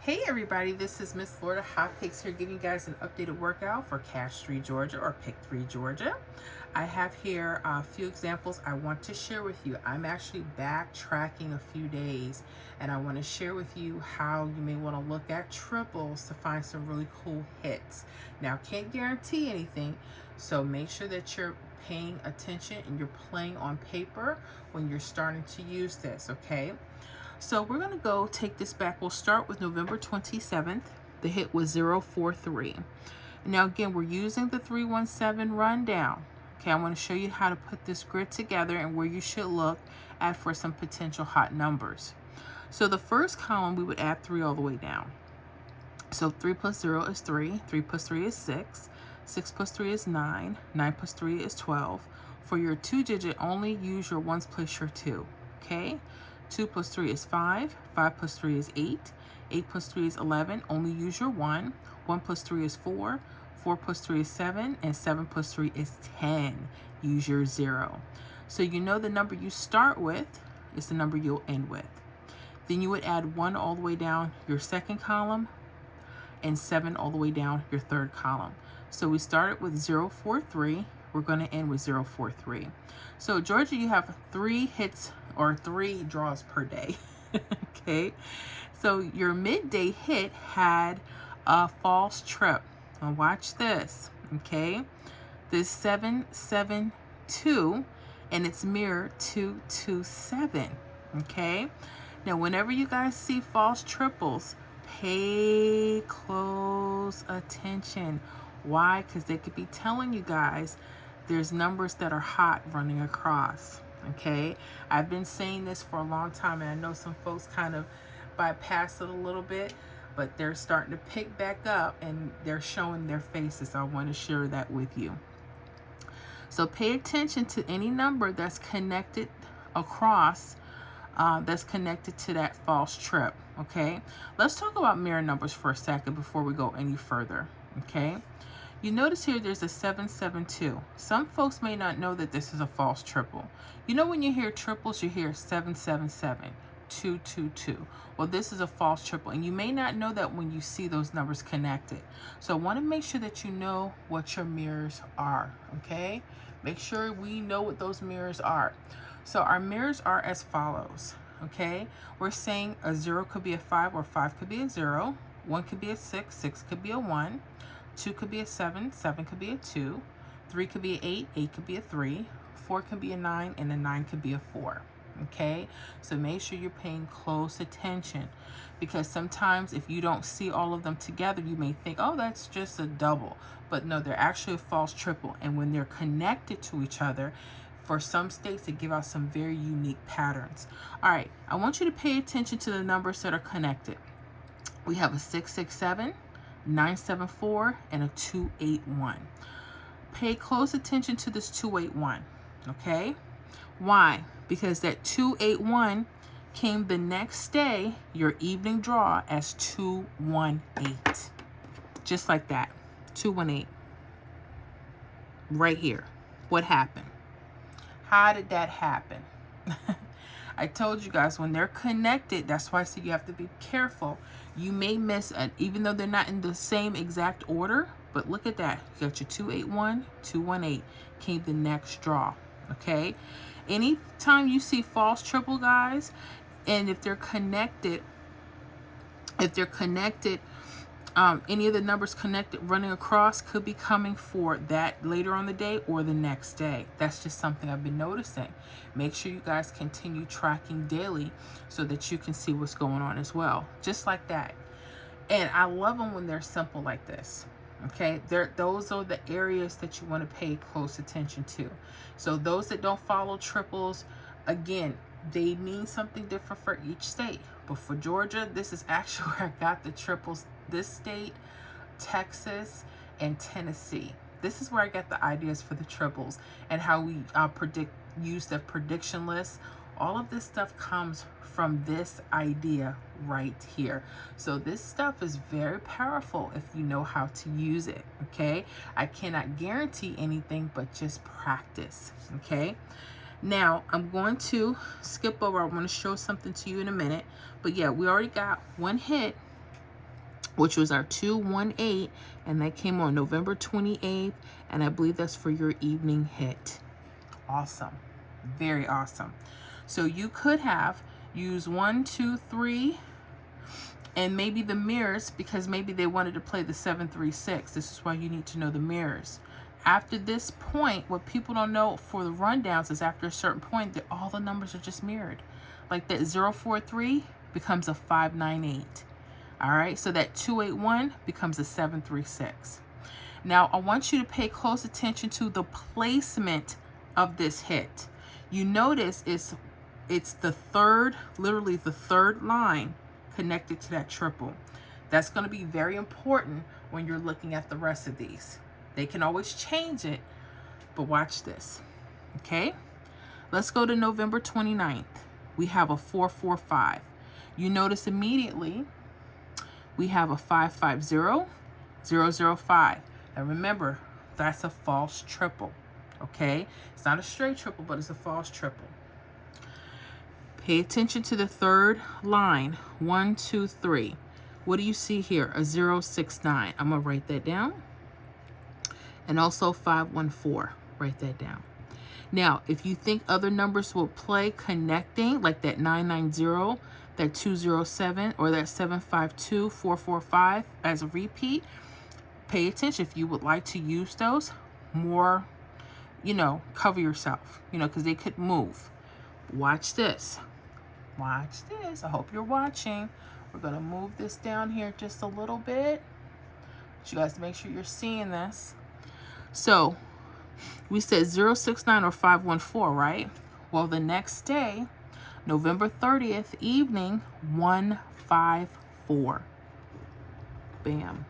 Hey everybody, this is Miss Florida Hot Picks here giving you guys an updated workout for Cash 3 Georgia or Pick 3 Georgia. I have here a few examples I want to share with you. I'm actually backtracking a few days and I want to share with you how you may want to look at triples to find some really cool hits. Now, can't guarantee anything, so make sure that you're paying attention and you're playing on paper when you're starting to use this, okay? So we're going to go take this back. We'll start with November 27th. The hit was 043. Now again, we're using the 317 rundown. Okay, I want to show you how to put this grid together and where you should look at for some potential hot numbers. So the first column, we would add 3 all the way down. So 3 plus 0 is 3. 3 plus 3 is 6. 6 plus 3 is 9. 9 plus 3 is 12. For your 2-digit, only use your ones plus your 2. Okay? 2 plus 3 is 5. 5 plus 3 is 8. 8 plus 3 is 11. Only use your 1. 1 plus 3 is 4. 4 plus 3 is 7. And 7 plus 3 is 10. Use your 0. So you know the number you start with is the number you'll end with. Then you would add 1 all the way down your second column and 7 all the way down your third column. So we started with 043. We're going to end with 043. So Georgia, you have 3 hits or 3 draws per day. Okay, so your midday hit had a false trip. Now watch this. Okay, this 772 and it's mirror 227. Okay, now whenever you guys see false triples, pay close attention. Why? Because they could be telling you guys there's numbers that are hot running across. Okay, I've been saying this for a long time and I know some folks kind of bypass it a little bit, but they're starting to pick back up and they're showing their faces. I want to share that with you. So pay attention to any number that's connected across, that's connected to that false trip. Okay, let's talk about mirror numbers for a second before we go any further. Okay, you notice here there's a 772. Some folks may not know that this is a false triple. You know when you hear triples, you hear 777, 222. Well, this is a false triple, and you may not know that when you see those numbers connected. So I want to make sure that you know what your mirrors are, okay? Make sure we know what those mirrors are. So our mirrors are as follows, okay? We're saying a 0 could be a 5 or 5 could be a 0. 1 could be a 6, 6 could be a 1. 2 could be a 7, 7 could be a 2, 3 could be an 8, 8 could be a 3, 4 could be a 9, and a 9 could be a 4. Okay, so make sure you're paying close attention because sometimes if you don't see all of them together, you may think, oh, that's just a double. But no, they're actually a false triple. And when they're connected to each other, for some states, they give out some very unique patterns. All right, I want you to pay attention to the numbers that are connected. We have a 667. 974 and a 281. Pay close attention to this 281. Okay, why? Because that 281 came the next day, your evening draw, as 218. Just like that. 218. Right here. What happened? How did that happen? I told you guys when they're connected, that's why I said you have to be careful. You may miss it, even though they're not in the same exact order. But look at that. You got your 281, 218 came the next draw. Okay. Anytime you see false triple, guys, and if they're connected, any of the numbers connected running across could be coming for that later on the day or the next day. That's just something I've been noticing. Make sure you guys continue tracking daily so that you can see what's going on as well. Just like that. And I love them when they're simple like this. Okay, those are the areas that you want to pay close attention to. So those that don't follow triples, again, they mean something different for each state. But for Georgia, this is actually where I got the triples. This state, Texas, and Tennessee. This is where I get the ideas for the triples and how we use the prediction list. All of this stuff comes from this idea right here. So this stuff is very powerful if you know how to use it. Okay, I cannot guarantee anything, but just practice. Okay. Now, I'm going to skip over. I want to show something to you in a minute. But yeah, we already got one hit which was our 218, and that came on November 28th, and I believe that's for your evening hit. Awesome. Very awesome. So you could have used 1, 2, 3, and maybe the mirrors, because maybe they wanted to play the 736. This is why you need to know the mirrors. After this point, what people don't know for the rundowns is after a certain point that all the numbers are just mirrored. Like that 043 becomes a 598. All right, so that 281 becomes a 736. Now, I want you to pay close attention to the placement of this hit. You notice it's the third, literally the third line connected to that triple. That's going to be very important when you're looking at the rest of these. They can always change it, but watch this. Okay, let's go to November 29th. We have a 445. You notice immediately we have a 550, 005. Now remember, that's a false triple. Okay, it's not a straight triple, but it's a false triple. Pay attention to the third line, 1, 2, 3. What do you see here? A 069. I'm gonna write that down. And also 514. Write that down. Now, if you think other numbers will play connecting, like that 990, that 207, or that 752, 445 as a repeat, pay attention. If you would like to use those more, cover yourself, because they could move. Watch this. Watch this. I hope you're watching. We're going to move this down here just a little bit. But you guys make sure you're seeing this. So we said 069 or 514, right? Well, the next day, November 30th evening, 154. Bam.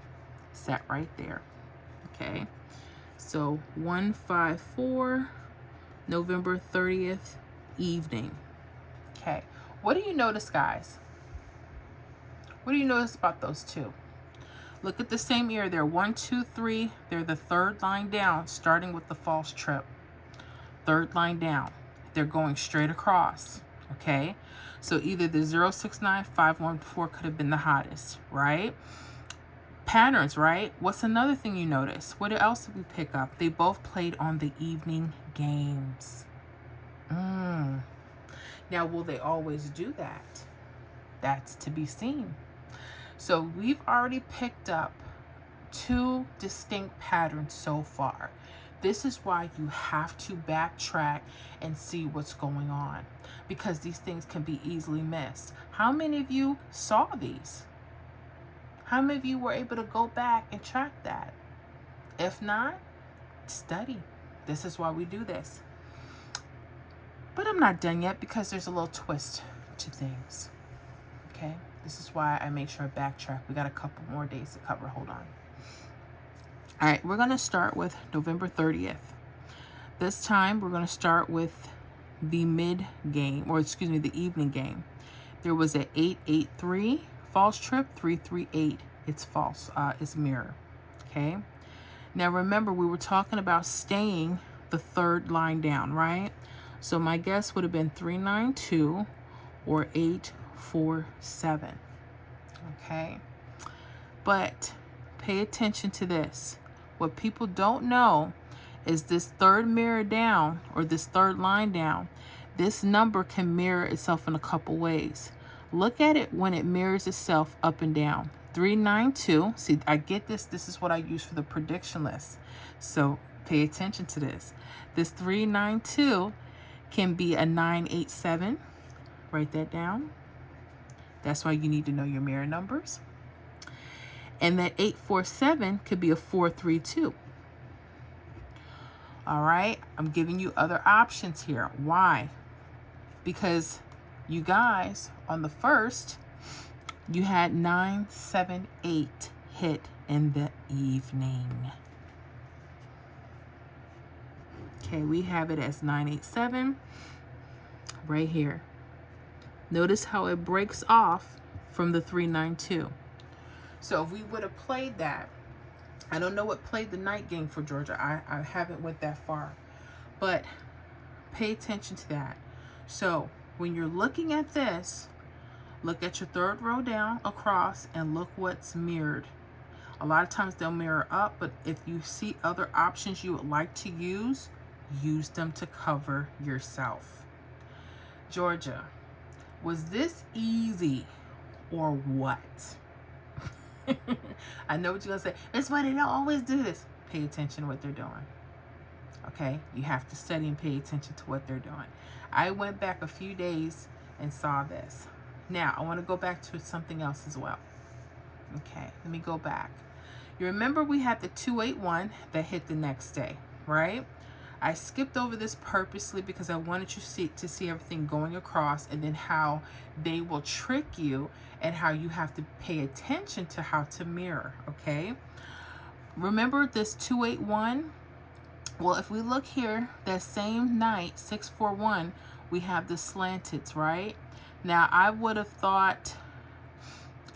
Sat right there. Okay. So 154, November 30th evening. Okay. What do you notice, guys? What do you notice about those two? Look at the same ear there. 1, 2, 3. They're the third line down, starting with the false trip. Third line down. They're going straight across. Okay? So either the 069, 514 could have been the hottest, right? Patterns, right? What's another thing you notice? What else did we pick up? They both played on the evening games. Now, will they always do that? That's to be seen. So we've already picked up 2 distinct patterns so far. This is why you have to backtrack and see what's going on, because these things can be easily missed. How many of you saw these? How many of you were able to go back and track that? If not, study. This is why we do this. But I'm not done yet, because there's a little twist to things. Okay? This is why I make sure I backtrack. We got a couple more days to cover. Hold on. All right, we're going to start with November 30th. This time, we're going to start with the mid game, or excuse me, the evening game. There was a 883 false trip, 338. It's false. It's mirror. Okay? Now, remember, we were talking about staying the third line down, right? So my guess would have been 392 or 847. Okay? But pay attention to this. What people don't know is this third mirror down, or this third line down, this number can mirror itself in a couple ways. Look at it when it mirrors itself up and down. 392. See, I get this. This is what I use for the prediction list. So pay attention to this. This 392 can be a 987. Write that down. That's why you need to know your mirror numbers. And that 847 could be a 432. All right, I'm giving you other options here. Why? Because you guys, on the first, you had 978 hit in the evening. Okay, we have it as 987 right here. Notice how it breaks off from the 392. So if we would have played that, I don't know what played the night game for Georgia. I haven't went that far. But pay attention to that. So when you're looking at this, Look at your third row down across and look what's mirrored. A lot of times they'll mirror up, but if you see other options you would like to use them to cover yourself. Georgia, was this easy or what? I know what you're going to say. It's why they don't always do this. Pay attention to what they're doing. Okay? You have to study and pay attention to what they're doing. I went back a few days and saw this. Now, I want to go back to something else as well. Okay, let me go back. You remember we had the 281 that hit the next day, right? I skipped over this purposely because I wanted you to see everything going across, and then how they will trick you and how you have to pay attention to how to mirror, okay? Remember this 281? Well, if we look here, that same night, 641, we have the slanted, right? Now, I would have thought,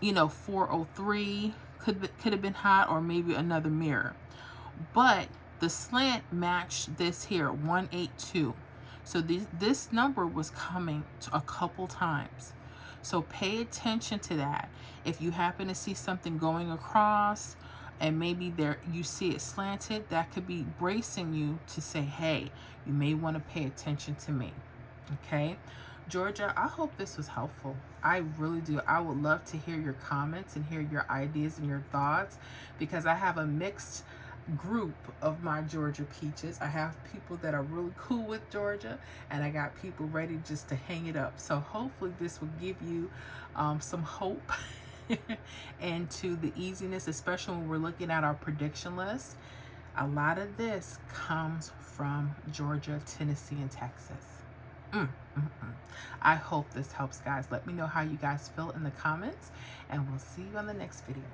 403 could have been hot, or maybe another mirror. But the slant matched this here, 182. So this number was coming a couple times. So pay attention to that. If you happen to see something going across and maybe there you see it slanted, that could be bracing you to say, hey, you may want to pay attention to me. Okay? Georgia, I hope this was helpful. I really do. I would love to hear your comments and hear your ideas and your thoughts, because I have a mixed group of my Georgia peaches. I have people that are really cool with Georgia, and I got people ready just to hang it up. So hopefully this will give you some hope and to the easiness, especially when we're looking at our prediction list. A lot of this comes from Georgia, Tennessee, and Texas. I hope this helps, guys. Let me know how you guys feel in the comments, and we'll see you on the next video.